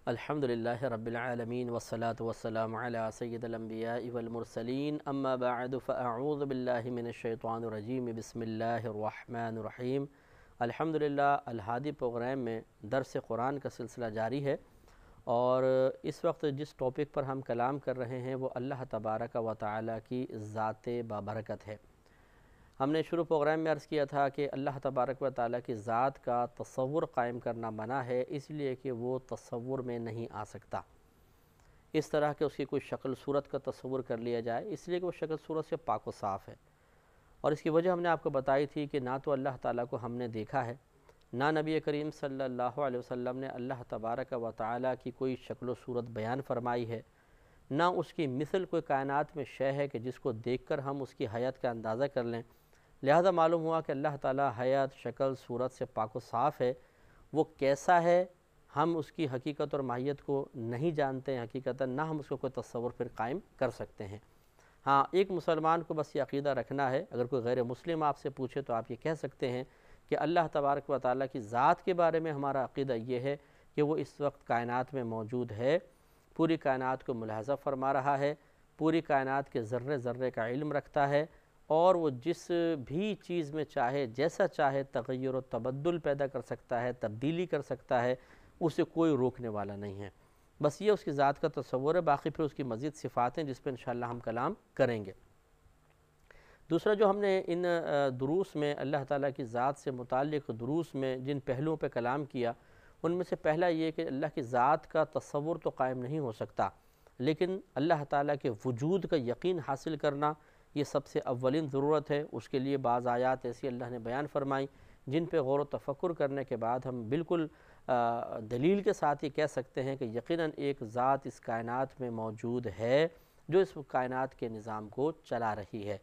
الحمدللہ رب العالمین والصلاة والسلام علی سید الانبیاء والمرسلین اما بعد فاعوذ باللہ من الشیطان الرجیم بسم اللہ الرحمن الرحیم۔ الحمدللہ الہادی پروگرام میں درس قرآن کا سلسلہ جاری ہے، اور اس وقت جس ٹاپک پر ہم کلام کر رہے ہیں وہ اللہ تبارک و تعالی کی ذات بابرکت ہے۔ ہم نے شروع پروگرام میں عرض کیا تھا کہ اللہ تبارک و تعالیٰ کی ذات کا تصور قائم کرنا منع ہے، اس لیے کہ وہ تصور میں نہیں آ سکتا۔ اس طرح کہ اس کی کوئی شکل صورت کا تصور کر لیا جائے، اس لیے کہ وہ شکل صورت سے پاک و صاف ہے۔ اور اس کی وجہ ہم نے آپ کو بتائی تھی کہ نہ تو اللہ تعالیٰ کو ہم نے دیکھا ہے، نہ نبی کریم صلی اللہ علیہ وسلم نے اللہ تبارک و تعالیٰ کی کوئی شکل و صورت بیان فرمائی ہے، نہ اس کی مثل کوئی کائنات میں شے ہے کہ جس کو دیکھ کر ہم اس کی حیات کا اندازہ کر لیں۔ لہذا معلوم ہوا کہ اللہ تعالیٰ حیات، شکل، صورت سے پاک و صاف ہے۔ وہ کیسا ہے ہم اس کی حقیقت اور ماہیت کو نہیں جانتے ہیں، حقیقتاً نہ ہم اس کو کوئی تصور پھر قائم کر سکتے ہیں۔ ہاں، ایک مسلمان کو بس یہ عقیدہ رکھنا ہے، اگر کوئی غیر مسلم آپ سے پوچھے تو آپ یہ کہہ سکتے ہیں کہ اللہ تبارک و تعالیٰ کی ذات کے بارے میں ہمارا عقیدہ یہ ہے کہ وہ اس وقت کائنات میں موجود ہے، پوری کائنات کو ملاحظہ فرما رہا ہے، پوری کائنات کے ذرے ذرے کا علم رکھتا ہے، اور وہ جس بھی چیز میں چاہے جیسا چاہے تغیر و تبدل پیدا کر سکتا ہے، تبدیلی کر سکتا ہے، اسے کوئی روکنے والا نہیں ہے۔ بس یہ اس کی ذات کا تصور ہے، باقی پھر اس کی مزید صفات ہیں جس پہ انشاءاللہ ہم کلام کریں گے۔ دوسرا جو ہم نے ان دروس میں اللہ تعالیٰ کی ذات سے متعلق دروس میں جن پہلوؤں پہ کلام کیا، ان میں سے پہلا یہ کہ اللہ کی ذات کا تصور تو قائم نہیں ہو سکتا، لیکن اللہ تعالیٰ کے وجود کا یقین حاصل کرنا یہ سب سے اولین ضرورت ہے۔ اس کے لیے بعض آیات ایسی اللہ نے بیان فرمائی جن پہ غور و تفکر کرنے کے بعد ہم بالکل دلیل کے ساتھ یہ کہہ سکتے ہیں کہ یقیناً ایک ذات اس کائنات میں موجود ہے جو اس کائنات کے نظام کو چلا رہی ہے۔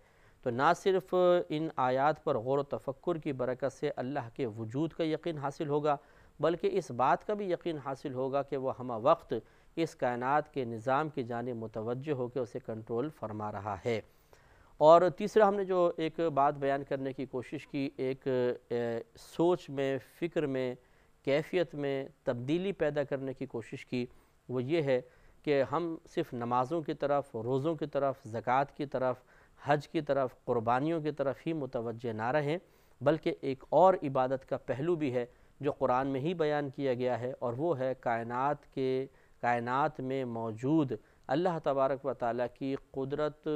تو نہ صرف ان آیات پر غور و تفکر کی برکت سے اللہ کے وجود کا یقین حاصل ہوگا، بلکہ اس بات کا بھی یقین حاصل ہوگا کہ وہ ہمہ وقت اس کائنات کے نظام کی جانب متوجہ ہو کے اسے کنٹرول فرما رہا ہے۔ اور تیسرا ہم نے جو ایک بات بیان کرنے کی کوشش کی، ایک سوچ میں، فکر میں، کیفیت میں تبدیلی پیدا کرنے کی کوشش کی، وہ یہ ہے کہ ہم صرف نمازوں کی طرف، روزوں کی طرف، زکوٰۃ کی طرف، حج کی طرف، قربانیوں کی طرف ہی متوجہ نہ رہیں، بلکہ ایک اور عبادت کا پہلو بھی ہے جو قرآن میں ہی بیان کیا گیا ہے، اور وہ ہے کائنات میں موجود اللہ تبارک و تعالیٰ کی قدرت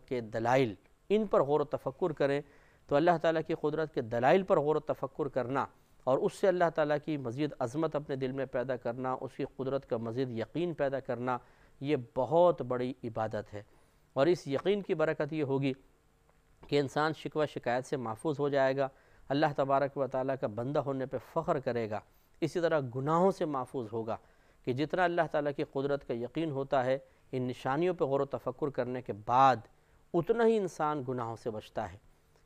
کے دلائل، ان پر غور و تفکر کریں۔ تو اللہ تعالیٰ کی قدرت کے دلائل پر غور و تفکر کرنا اور اس سے اللہ تعالیٰ کی مزید عظمت اپنے دل میں پیدا کرنا، اس کی قدرت کا مزید یقین پیدا کرنا، یہ بہت بڑی عبادت ہے۔ اور اس یقین کی برکت یہ ہوگی کہ انسان شکوہ شکایت سے محفوظ ہو جائے گا، اللہ تبارک و تعالیٰ کا بندہ ہونے پہ فخر کرے گا، اسی طرح گناہوں سے محفوظ ہوگا کہ جتنا اللہ تعالیٰ کی قدرت کا یقین ہوتا ہے، ان نشانیوں پہ غور و تفکر کرنے کے بعد اتنا ہی انسان گناہوں سے بچتا ہے،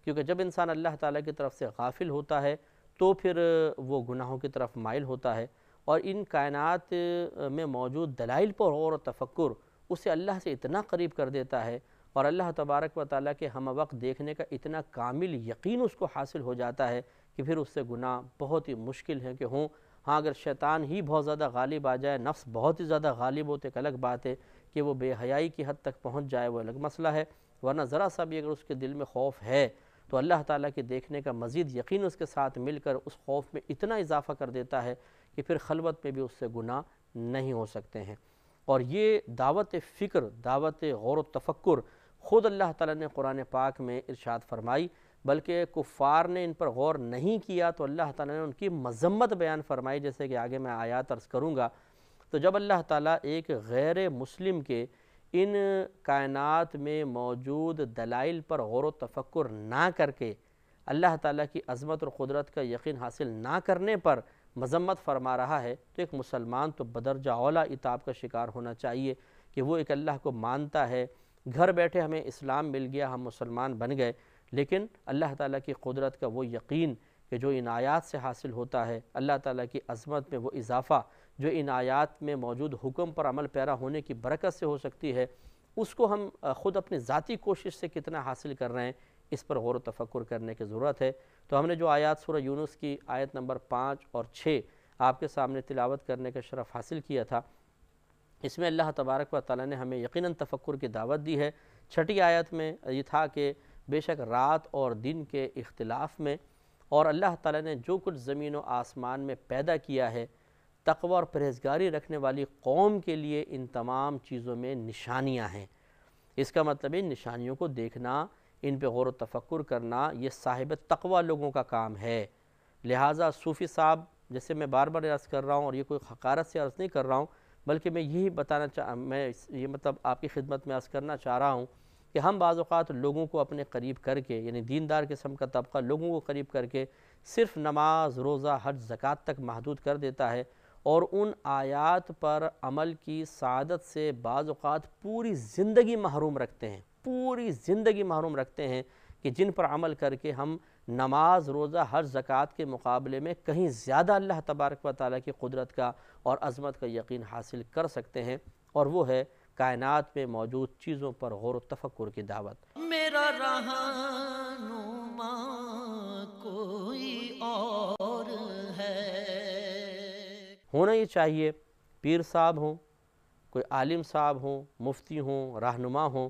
کیونکہ جب انسان اللہ تعالیٰ کی طرف سے غافل ہوتا ہے تو پھر وہ گناہوں کی طرف مائل ہوتا ہے، اور ان کائنات میں موجود دلائل پر غور و تفکر اسے اللہ سے اتنا قریب کر دیتا ہے، اور اللہ تبارک و تعالیٰ کے ہم وقت دیکھنے کا اتنا کامل یقین اس کو حاصل ہو جاتا ہے کہ پھر اس سے گناہ بہت ہی مشکل ہے کہ ہوں۔ ہاں، اگر شیطان ہی بہت زیادہ غالب آ جائے، نفس بہت ہی زیادہ غالب ہوتے، ایک الگ بات ہے کہ وہ بے حیائی کی حد تک پہنچ جائے، وہ الگ مسئلہ ہے، ورنہ ذرا سا بھی اگر اس کے دل میں خوف ہے تو اللہ تعالیٰ کے دیکھنے کا مزید یقین اس کے ساتھ مل کر اس خوف میں اتنا اضافہ کر دیتا ہے کہ پھر خلوت میں بھی اس سے گناہ نہیں ہو سکتے ہیں۔ اور یہ دعوت فکر، دعوت غور و تفکر خود اللہ تعالیٰ نے قرآن پاک میں ارشاد فرمائی، بلکہ کفار نے ان پر غور نہیں کیا تو اللہ تعالیٰ نے ان کی مذمت بیان فرمائی، جیسے کہ آگے میں آیات عرض کروں گا۔ تو جب اللہ تعالیٰ ایک غیر مسلم کے ان کائنات میں موجود دلائل پر غور و تفکر نہ کر کے اللہ تعالیٰ کی عظمت اور قدرت کا یقین حاصل نہ کرنے پر مذمت فرما رہا ہے، تو ایک مسلمان تو بدرجہ اولیٰ عتاب کا شکار ہونا چاہیے کہ وہ ایک اللہ کو مانتا ہے، گھر بیٹھے ہمیں اسلام مل گیا، ہم مسلمان بن گئے، لیکن اللہ تعالیٰ کی قدرت کا وہ یقین کہ جو ان آیات سے حاصل ہوتا ہے، اللہ تعالیٰ کی عظمت میں وہ اضافہ جو ان آیات میں موجود حکم پر عمل پیرا ہونے کی برکت سے ہو سکتی ہے، اس کو ہم خود اپنی ذاتی کوشش سے کتنا حاصل کر رہے ہیں، اس پر غور و تفکر کرنے کی ضرورت ہے۔ تو ہم نے جو آیات سورہ یونس کی آیت نمبر 5 اور 6 آپ کے سامنے تلاوت کرنے کا شرف حاصل کیا تھا، اس میں اللہ تبارک و تعالیٰ نے ہمیں یقیناً تفکر کی دعوت دی ہے۔ چھٹی آیت میں یہ تھا کہ بے شک رات اور دن کے اختلاف میں اور اللہ تعالیٰ نے جو کچھ زمین و آسمان میں پیدا کیا ہے، تقوی اور پرہیزگاری رکھنے والی قوم کے لیے ان تمام چیزوں میں نشانیاں ہیں۔ اس کا مطلب ان نشانیوں کو دیکھنا، ان پہ غور و تفکر کرنا، یہ صاحب تقوی لوگوں کا کام ہے۔ لہٰذا صوفی صاحب، جیسے میں بار بار عرض کر رہا ہوں، اور یہ کوئی حقارت سے عرض نہیں کر رہا ہوں، بلکہ میں یہی یہ مطلب آپ کی خدمت میں عرض کرنا چاہ رہا ہوں کہ ہم بعض اوقات لوگوں کو اپنے قریب کر کے، یعنی دیندار قسم کا طبقہ لوگوں کو قریب کر کے صرف نماز، روزہ، حج، زکوٰۃ تک محدود کر دیتا ہے، اور ان آیات پر عمل کی سعادت سے بعض اوقات پوری زندگی محروم رکھتے ہیں، پوری زندگی محروم رکھتے ہیں، کہ جن پر عمل کر کے ہم نماز، روزہ، حج، زکوٰۃ کے مقابلے میں کہیں زیادہ اللہ تبارک و تعالیٰ کی قدرت کا اور عظمت کا یقین حاصل کر سکتے ہیں، اور وہ ہے کائنات میں موجود چیزوں پر غور و تفکر کی دعوت۔ میرا رہنما کوئی اور ہے۔ ہونا یہ چاہیے، پیر صاحب ہوں، کوئی عالم صاحب ہوں، مفتی ہوں، رہنما ہوں،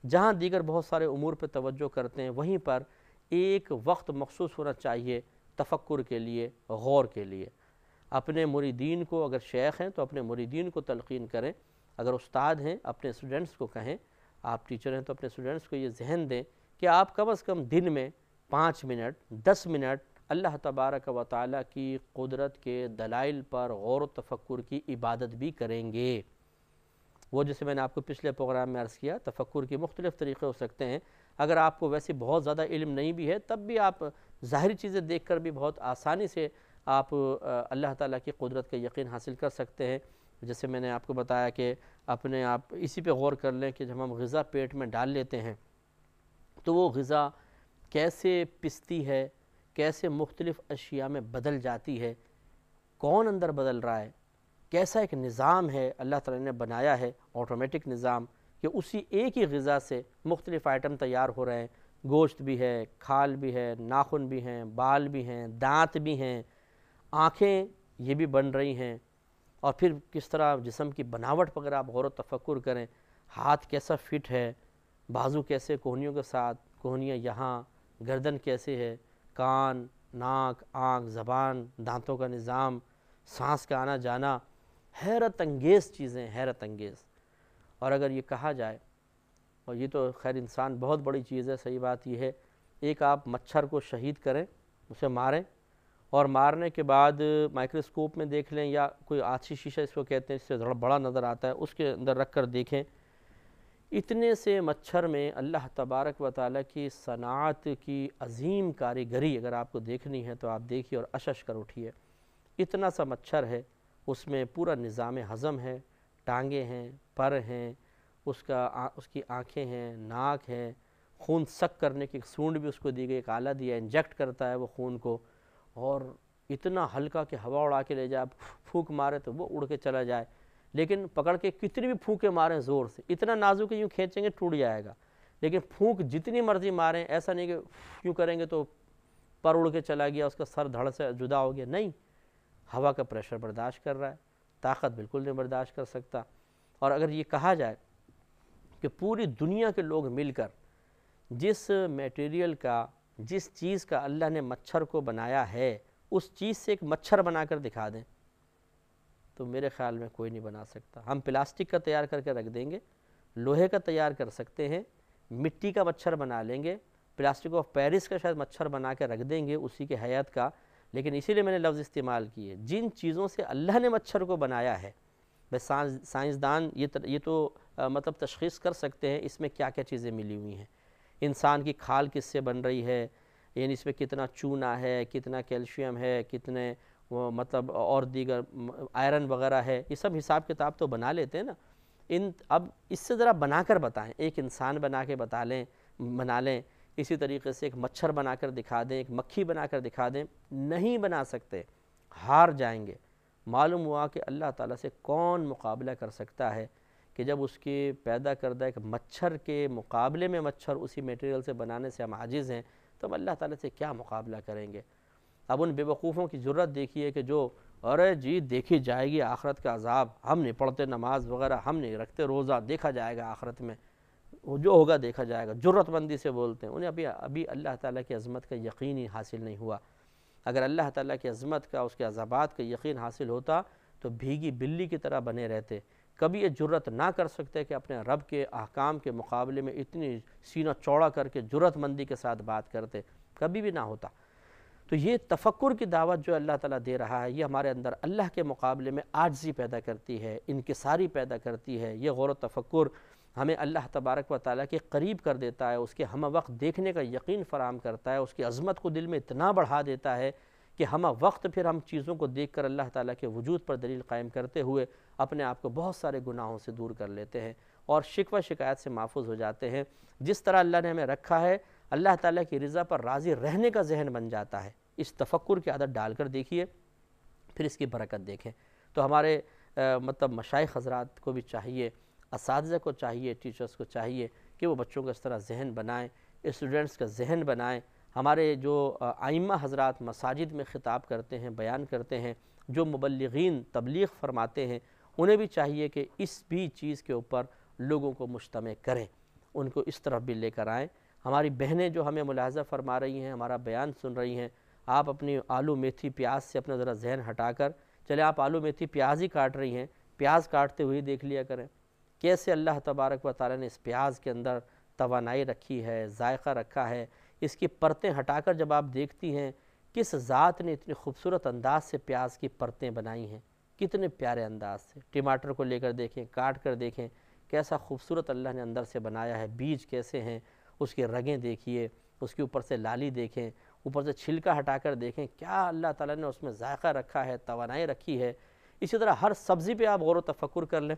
جہاں دیگر بہت سارے امور پہ توجہ کرتے ہیں، وہیں پر ایک وقت مخصوص ہونا چاہیے تفکر کے لیے، غور کے لیے۔ اپنے مریدین کو، اگر شیخ ہیں تو اپنے مریدین کو تلقین کریں، اگر استاد ہیں اپنے اسٹوڈنٹس کو کہیں، آپ ٹیچر ہیں تو اپنے اسٹوڈنٹس کو یہ ذہن دیں کہ آپ کم از کم دن میں 5 منٹ، 10 منٹ اللہ تبارک و تعالیٰ کی قدرت کے دلائل پر غور و تفکر کی عبادت بھی کریں گے۔ وہ جیسے میں نے آپ کو پچھلے پروگرام میں عرض کیا، تفکر کے مختلف طریقے ہو سکتے ہیں۔ اگر آپ کو ویسے بہت زیادہ علم نہیں بھی ہے، تب بھی آپ ظاہری چیزیں دیکھ کر بھی بہت آسانی سے آپ اللہ تعالیٰ کی قدرت کا یقین حاصل کر سکتے ہیں۔ جیسے میں نے آپ کو بتایا کہ اپنے آپ اسی پہ غور کر لیں کہ جب ہم غذا پیٹ میں ڈال لیتے ہیں تو وہ غذا کیسے پستی ہے، کیسے مختلف اشیاء میں بدل جاتی ہے، کون اندر بدل رہا ہے، کیسا ایک نظام ہے اللہ تعالیٰ نے بنایا ہے، آٹومیٹک نظام، کہ اسی ایک ہی غذا سے مختلف آئٹم تیار ہو رہے ہیں، گوشت بھی ہے، کھال بھی ہے، ناخن بھی ہیں، بال بھی ہیں، دانت بھی ہیں، آنکھیں یہ بھی بن رہی ہیں، اور پھر کس طرح جسم کی بناوٹ پر اگر آپ غور و تفکر کریں، ہاتھ کیسا فٹ ہے، بازو کیسے کوہنیوں کے ساتھ، کوہنیاں یہاں، گردن کیسے ہے، کان، ناک، آنکھ، زبان، دانتوں کا نظام، سانس کا آنا جانا، حیرت انگیز چیزیں، حیرت انگیز۔ اور اگر یہ کہا جائے، اور یہ تو خیر انسان بہت بڑی چیز ہے، صحیح بات یہ ہے، ایک آپ مچھر کو شہید کریں، اسے ماریں، اور مارنے کے بعد مائکروسکوپ میں دیکھ لیں، یا کوئی آچھی شیشہ اس کو کہتے ہیں، اس سے ذرا بڑا نظر آتا ہے، اس کے اندر رکھ کر دیکھیں، اتنے سے مچھر میں اللہ تبارک و تعالیٰ کی صنعت کی عظیم کاریگری اگر آپ کو دیکھنی ہے تو آپ دیکھیے اور اشش کر اٹھیے۔ اتنا سا مچھر ہے، اس میں پورا نظام ہضم ہے، ٹانگیں ہیں، پر ہیں، اس کی آنکھیں ہیں، ناک ہے، خون سک کرنے کی ایک سونڈ بھی اس کو دی گئی، ایک آلہ دیا، انجیکٹ کرتا ہے وہ خون کو، اور اتنا ہلکا کہ ہوا اڑا کے لے جائے، پھونک مارے تو وہ اڑ کے چلا جائے، لیکن پکڑ کے کتنی بھی پھونکے ماریں زور سے، اتنا نازک ہے یوں کھینچیں گے ٹوٹ جائے گا، لیکن پھونک جتنی مرضی ماریں، ایسا نہیں کہ یوں کریں گے تو پر اڑ کے چلا گیا، اس کا سر دھڑ سے جدا ہو گیا، نہیں، ہوا کا پریشر برداشت کر رہا ہے، طاقت بالکل نہیں برداشت کر سکتا۔ اور اگر یہ کہا جائے کہ پوری دنیا کے لوگ مل کر جس میٹیریل کا، جس چیز کا اللہ نے مچھر کو بنایا ہے، اس چیز سے ایک مچھر بنا کر دکھا دیں تو میرے خیال میں کوئی نہیں بنا سکتا۔ ہم پلاسٹک کا تیار کر کے رکھ دیں گے، لوہے کا تیار کر سکتے ہیں، مٹی کا مچھر بنا لیں گے، پلاسٹک آف پیرس کا شاید مچھر بنا کے رکھ دیں گے اسی کے حیات کا، لیکن اسی لیے میں نے لفظ استعمال کیے، جن چیزوں سے اللہ نے مچھر کو بنایا ہے، بس سائنسدان یہ تو مطلب تشخیص کر سکتے ہیں اس میں کیا کیا چیزیں ملی ہوئی ہیں، انسان کی کھال کس سے بن رہی ہے، یعنی اس میں کتنا چونا ہے، کتنا کیلشیم ہے، کتنے مطلب اور دیگر آئرن وغیرہ ہے، یہ سب حساب کتاب تو بنا لیتے ہیں نا، اب اس سے ذرا بنا کر بتائیں، ایک انسان بنا کے بنا لیں، اسی طریقے سے ایک مچھر بنا کر دکھا دیں، ایک مکھی بنا کر دکھا دیں، نہیں بنا سکتے، ہار جائیں گے۔ معلوم ہوا کہ اللہ تعالیٰ سے کون مقابلہ کر سکتا ہے کہ جب اس کے پیدا کردہ ایک مچھر کے مقابلے میں مچھر اسی میٹیریل سے بنانے سے ہم عاجز ہیں، تو ہم اللہ تعالیٰ سے کیا مقابلہ کریں گے۔ اب ان بے وقوفوں کی جرت دیکھیے کہ جو ارے جی دیکھی جائے گی آخرت کا عذاب، ہم نہیں پڑھتے نماز وغیرہ، ہم نہیں رکھتے روزہ، دیکھا جائے گا آخرت میں، وہ جو ہوگا دیکھا جائے گا، جرت مندی سے بولتے ہیں. انہیں ابھی اللہ تعالیٰ کی عظمت کا یقین ہی حاصل نہیں ہوا. اگر اللہ تعالیٰ کی عظمت کا، اس کے عذابات کا یقین حاصل ہوتا تو بھیگی بلی کی طرح بنے رہتے. کبھی یہ جرت نہ کر سکتے کہ اپنے رب کے احکام کے مقابلے میں اتنی سینہ چوڑا کر کے جرت مندی کے ساتھ بات کرتے، کبھی بھی نہ ہوتا. تو یہ تفکر کی دعوت جو اللہ تعالیٰ دے رہا ہے، یہ ہمارے اندر اللہ کے مقابلے میں عاجزی پیدا کرتی ہے، انکساری پیدا کرتی ہے. یہ غور و تفکر ہمیں اللہ تبارک و تعالیٰ کے قریب کر دیتا ہے، اس کے ہم وقت دیکھنے کا یقین فراہم کرتا ہے، اس کی عظمت کو دل میں اتنا بڑھا دیتا ہے کہ ہم وقت پھر ہم چیزوں کو دیکھ کر اللہ تعالیٰ کے وجود پر دلیل قائم کرتے ہوئے اپنے آپ کو بہت سارے گناہوں سے دور کر لیتے ہیں اور شکوہ شکایت سے محفوظ ہو جاتے ہیں. جس طرح اللہ نے ہمیں رکھا ہے، اللہ تعالیٰ کی رضا پر راضی رہنے کا ذہن بن جاتا ہے. اس تفکر کی عادت ڈال کر دیکھیے، پھر اس کی برکت دیکھیں. تو ہمارے مطلب مشائخ حضرات کو بھی چاہیے، اساتذہ کو چاہیے، ٹیچرز کو چاہیے کہ وہ بچوں کو اس طرح ذہن بنائیں، اسٹوڈنٹس کا ذہن بنائیں. ہمارے جو ائمہ حضرات مساجد میں خطاب کرتے ہیں، بیان کرتے ہیں، جو مبلغین تبلیغ فرماتے ہیں، انہیں بھی چاہیے کہ اس بھی چیز کے اوپر لوگوں کو مجتمع کریں، ان کو اس طرف بھی لے کر آئیں. ہماری بہنیں جو ہمیں ملاحظہ فرما رہی ہیں، ہمارا بیان سن رہی ہیں، آپ اپنی آلو میتھی پیاز سے اپنا ذرا ذہن ہٹا کر چلے، آپ آلو میتھی پیاز ہی کاٹ رہی ہیں، پیاز کاٹتے ہوئے دیکھ لیا کریں کیسے اللہ تبارک و تعالیٰ نے اس پیاز کے اندر توانائی رکھی ہے، ذائقہ رکھا ہے. اس کی پرتیں ہٹا کر جب آپ دیکھتی ہیں کس ذات نے اتنی خوبصورت انداز سے پیاز کی پرتیں بنائی ہیں، کتنے پیارے انداز سے. ٹماٹر کو لے کر دیکھیں، کاٹ کر دیکھیں کیسا خوبصورت اللہ نے اندر سے بنایا ہے، بیج کیسے ہیں، اس کی رگیں دیکھیے، اس کے اوپر سے لالی دیکھیں، اوپر سے چھلکا ہٹا کر دیکھیں، کیا اللہ تعالیٰ نے اس میں ذائقہ رکھا ہے، توانائی رکھی ہے. اسی طرح ہر سبزی پہ آپ غور و تفکر کر لیں.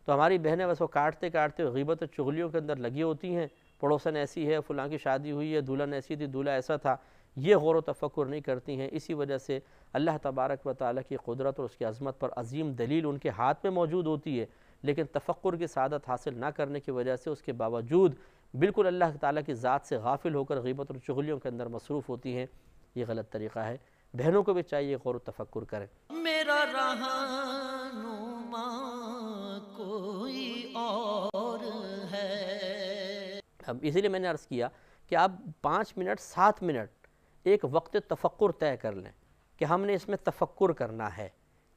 تو ہماری بہنیں بس وہ کاٹتے کاٹتے غیبت و چغلیوں کے اندر لگی ہوتی ہیں، پڑوسن ایسی ہے، فلاں کی شادی ہوئی ہے، دولہن ایسی تھی، دولہا ایسا تھا. یہ غور و تفکر نہیں کرتی ہیں. اسی وجہ سے اللہ تبارک و تعالیٰ کی قدرت اور اس کی عظمت پر عظیم دلیل ان کے ہاتھ میں موجود ہوتی ہے، لیکن تفکر کی سعادت حاصل نہ کرنے کی وجہ سے اس کے باوجود بالکل اللہ تعالیٰ کی ذات سے غافل ہو کر غیبت اور چغلیوں کے اندر مصروف ہوتی ہیں. یہ غلط طریقہ ہے. بہنوں کو بھی چاہیے غور و تفکر کریں. میرا رہنما کوئی اور ہے. اب اسی لیے میں نے عرض کیا کہ آپ 5 منٹ 7 منٹ ایک وقت تفکر طے کر لیں کہ ہم نے اس میں تفکر کرنا ہے.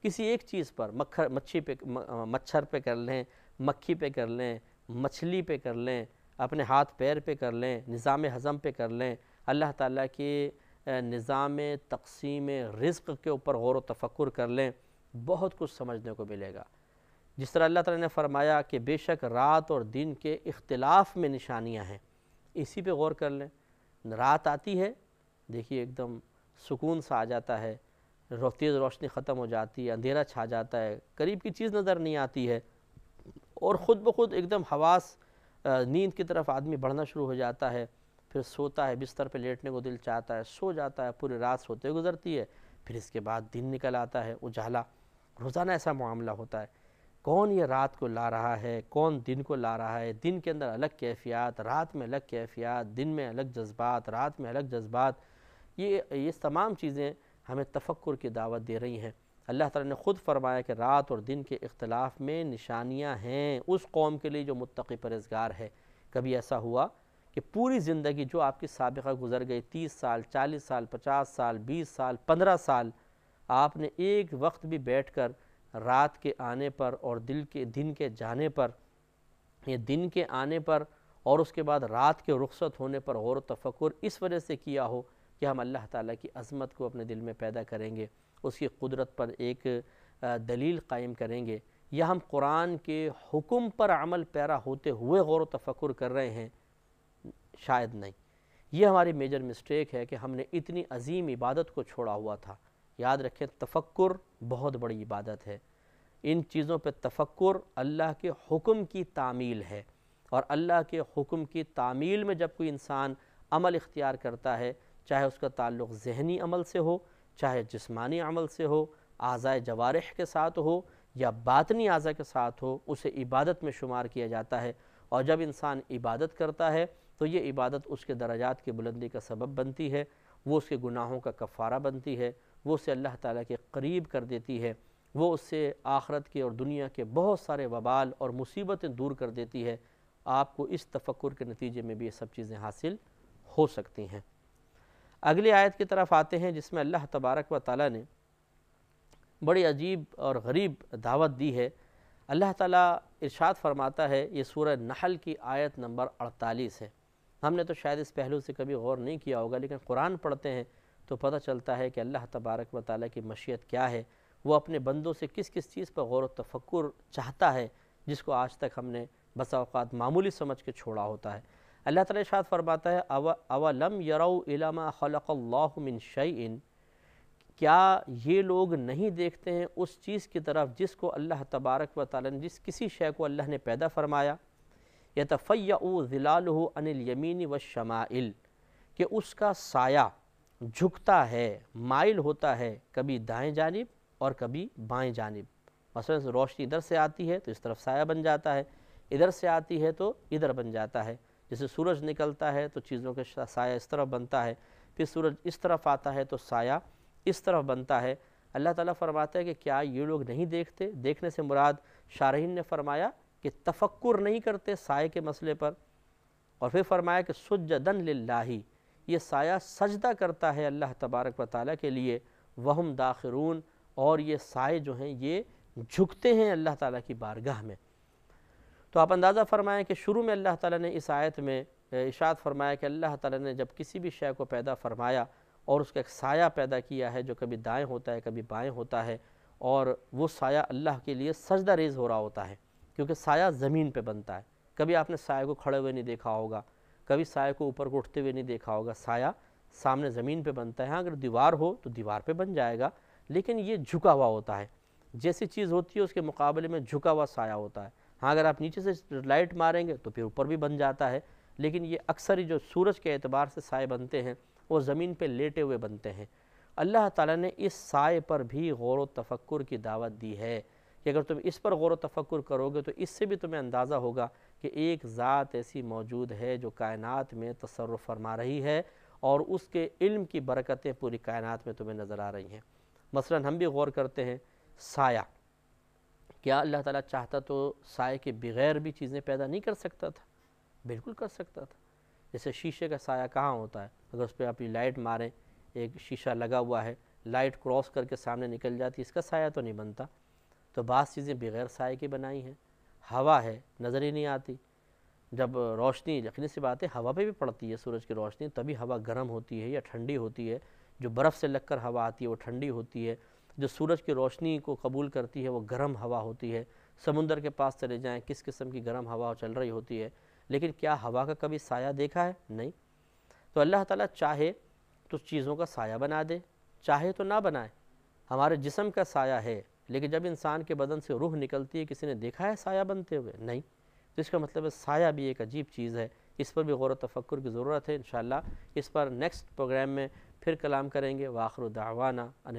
کسی ایک چیز پر، مچھر پہ کر لیں، مکھی پہ کر لیں، مچھلی پہ کر لیں، اپنے ہاتھ پیر پہ کر لیں، نظام ہضم پہ کر لیں، اللہ تعالیٰ کے نظام تقسیم رزق کے اوپر غور و تفکر کر لیں، بہت کچھ سمجھنے کو ملے گا. جس طرح اللہ تعالیٰ نے فرمایا کہ بے شک رات اور دن کے اختلاف میں نشانیاں ہیں، اسی پہ غور کر لیں. رات آتی ہے، دیکھیے ایک دم سکون سا آ جاتا ہے، تیز روشنی ختم ہو جاتی ہے، اندھیرا چھا جاتا ہے، قریب کی چیز نظر نہیں آتی ہے، اور خود بخود ایک دم حواس نیند کی طرف آدمی بڑھنا شروع ہو جاتا ہے. پھر سوتا ہے، بستر پہ لیٹنے کو دل چاہتا ہے، سو جاتا ہے، پوری رات سوتے گزرتی ہے. پھر اس کے بعد دن نکل آتا ہے، اجالا. روزانہ ایسا معاملہ ہوتا ہے. کون یہ رات کو لا رہا ہے، کون دن کو لا رہا ہے؟ دن کے اندر الگ کیفیات، رات میں الگ کیفیات، دن میں الگ جذبات، رات میں الگ جذبات. یہ تمام چیزیں ہمیں تفکر کی دعوت دے رہی ہیں. اللہ تعالیٰ نے خود فرمایا کہ رات اور دن کے اختلاف میں نشانیاں ہیں اس قوم کے لیے جو متقی پرہیزگار ہے. کبھی ایسا ہوا کہ پوری زندگی جو آپ کی سابقہ گزر گئی، 30 سال، 40 سال، 50 سال، 20 سال، 15 سال، آپ نے ایک وقت بھی بیٹھ کر رات کے آنے پر اور دن کے جانے پر، یہ دن کے آنے پر اور اس کے بعد رات کے رخصت ہونے پر غور و تفکر اس وجہ سے کیا ہو کہ ہم اللہ تعالیٰ کی عظمت کو اپنے دل میں پیدا کریں گے، اس کی قدرت پر ایک دلیل قائم کریں گے، یا ہم قرآن کے حکم پر عمل پیرا ہوتے ہوئے غور و تفکر کر رہے ہیں؟ شاید نہیں. یہ ہماری میجر مسٹیک ہے کہ ہم نے اتنی عظیم عبادت کو چھوڑا ہوا تھا. یاد رکھیں، تفکر بہت بڑی عبادت ہے. ان چیزوں پہ تفکر اللہ کے حکم کی تعمیل ہے، اور اللہ کے حکم کی تعمیل میں جب کوئی انسان عمل اختیار کرتا ہے، چاہے اس کا تعلق ذہنی عمل سے ہو، چاہے جسمانی عمل سے ہو، اعضاء جوارح کے ساتھ ہو یا باطنی اعضاء کے ساتھ ہو، اسے عبادت میں شمار کیا جاتا ہے. اور جب انسان عبادت کرتا ہے تو یہ عبادت اس کے درجات کی بلندی کا سبب بنتی ہے، وہ اس کے گناہوں کا کفارہ بنتی ہے، وہ اسے اللہ تعالیٰ کے قریب کر دیتی ہے، وہ اس سے آخرت کے اور دنیا کے بہت سارے وبال اور مصیبتیں دور کر دیتی ہے۔ آپ کو اس تفکر کے نتیجے میں بھی یہ سب چیزیں حاصل ہو سکتی ہیں۔ اگلی آیت کی طرف آتے ہیں، جس میں اللہ تبارک و تعالیٰ نے بڑی عجیب اور غریب دعوت دی ہے۔ اللہ تعالیٰ ارشاد فرماتا ہے، یہ سورہ نحل کی آیت نمبر 48 ہے۔ ہم نے تو شاید اس پہلو سے کبھی غور نہیں کیا ہوگا، لیکن قرآن پڑھتے ہیں تو پتہ چلتا ہے کہ اللہ تبارک و تعالیٰ کی مشیت کیا ہے، وہ اپنے بندوں سے کس کس چیز پر غور و تفکر چاہتا ہے، جس کو آج تک ہم نے بسا اوقات معمولی سمجھ کے چھوڑا ہوتا ہے۔ اللہ تعالیٰ ارشاد فرماتا ہے، اولم یروا الی ما خلق اللہ من شیء، کیا یہ لوگ نہیں دیکھتے ہیں اس چیز کی طرف جس کو اللہ تبارک و تعالیٰ نے، جس کسی شے کو اللہ نے پیدا فرمایا، یتفیأ ظلالہ عن الیمین والشمائل، کہ اس کا سایہ جھکتا ہے، مائل ہوتا ہے، کبھی دائیں جانب اور کبھی بائیں جانب۔ مثلا روشنی ادھر سے آتی ہے تو اس طرف سایہ بن جاتا ہے، ادھر سے آتی ہے تو ادھر بن جاتا ہے۔ جیسے سورج نکلتا ہے تو چیزوں کے سایہ اس طرف بنتا ہے، پھر سورج اس طرف آتا ہے تو سایہ اس طرف بنتا ہے۔ اللہ تعالیٰ فرماتا ہے کہ کیا یہ لوگ نہیں دیکھتے؟ دیکھنے سے مراد شارحین نے فرمایا کہ تفکر نہیں کرتے سائے کے مسئلے پر، اور پھر فرمایا کہ سجدن للہ، یہ سایہ سجدہ کرتا ہے اللہ تبارک و تعالیٰ کے لیے، وہم داخرون، اور یہ سائے جو ہیں یہ جھکتے ہیں اللہ تعالیٰ کی بارگاہ میں۔ تو آپ اندازہ فرمائیں کہ شروع میں اللہ تعالیٰ نے اس آیت میں ارشاد فرمایا کہ اللہ تعالیٰ نے جب کسی بھی شے کو پیدا فرمایا اور اس کا ایک سایہ پیدا کیا ہے جو کبھی دائیں ہوتا ہے کبھی بائیں ہوتا ہے، اور وہ سایہ اللہ کے لیے سجدہ ریز ہو رہا ہوتا ہے، کیونکہ سایہ زمین پہ بنتا ہے۔ کبھی آپ نے سایہ کو کھڑے ہوئے نہیں دیکھا ہوگا، کبھی سایہ کو اوپر کو اٹھتے ہوئے نہیں دیکھا ہوگا، سایہ سامنے زمین پہ بنتا ہے۔ ہاں اگر دیوار ہو تو دیوار پہ بن جائے گا، لیکن یہ جھکا ہوا ہوتا ہے، جیسی چیز ہوتی ہے اس کے مقابلے میں جھکا ہوا سایہ ہوتا ہے۔ ہاں اگر آپ نیچے سے لائٹ ماریں گے تو پھر اوپر بھی بن جاتا ہے، لیکن یہ اکثر ہی جو سورج کے اعتبار سے سائے بنتے ہیں وہ زمین پہ لیٹے ہوئے بنتے ہیں۔ اللہ تعالیٰ نے اس سائے پر بھی غور و تفکر کی دعوت دی ہے کہ اگر تم اس پر غور و تفکر کرو گے تو اس سے بھی تمہیں اندازہ ہوگا کہ ایک ذات ایسی موجود ہے جو کائنات میں تصرف فرما رہی ہے، اور اس کے علم کی برکتیں پوری کائنات میں تمہیں نظر آ رہی ہیں۔ مثلا ہم بھی غور کرتے ہیں سایہ، کیا اللہ تعالیٰ چاہتا تو سائے کے بغیر بھی چیزیں پیدا نہیں کر سکتا تھا؟ بالکل کر سکتا تھا۔ جیسے شیشے کا سایہ کہاں ہوتا ہے؟ اگر اس پہ اپنی لائٹ ماریں، ایک شیشہ لگا ہوا ہے، لائٹ کراس کر کے سامنے نکل جاتی، اس کا سایہ تو نہیں بنتا۔ تو بعض چیزیں بغیر سائے کی بنائی ہیں۔ ہوا ہے، نظر ہی نہیں آتی، جب روشنی، یقینی سی بات ہے ہوا پہ بھی پڑتی ہے سورج کی روشنی، تبھی ہوا گرم ہوتی ہے یا ٹھنڈی ہوتی ہے۔ جو برف سے لگ کر ہوا آتی ہے وہ ٹھنڈی ہوتی ہے، جو سورج کی روشنی کو قبول کرتی ہے وہ گرم ہوا ہوتی ہے۔ سمندر کے پاس چلے جائیں، کس قسم کی گرم ہوا چل رہی ہوتی ہے، لیکن کیا ہوا کا کبھی سایہ دیکھا ہے؟ نہیں۔ تو اللہ تعالیٰ چاہے تو چیزوں کا سایہ بنا دے، چاہے تو نہ بنائے۔ ہمارے جسم کا سایہ ہے، لیکن جب انسان کے بدن سے روح نکلتی ہے، کسی نے دیکھا ہے سایہ بنتے ہوئے؟ نہیں۔ تو اس کا مطلب ہے سایہ بھی ایک عجیب چیز ہے، اس پر بھی غور و تفکر کی ضرورت ہے۔ انشاءاللہ اس پر نیکسٹ پروگرام میں پھر کلام کریں گے۔ وآخر دعوانا ان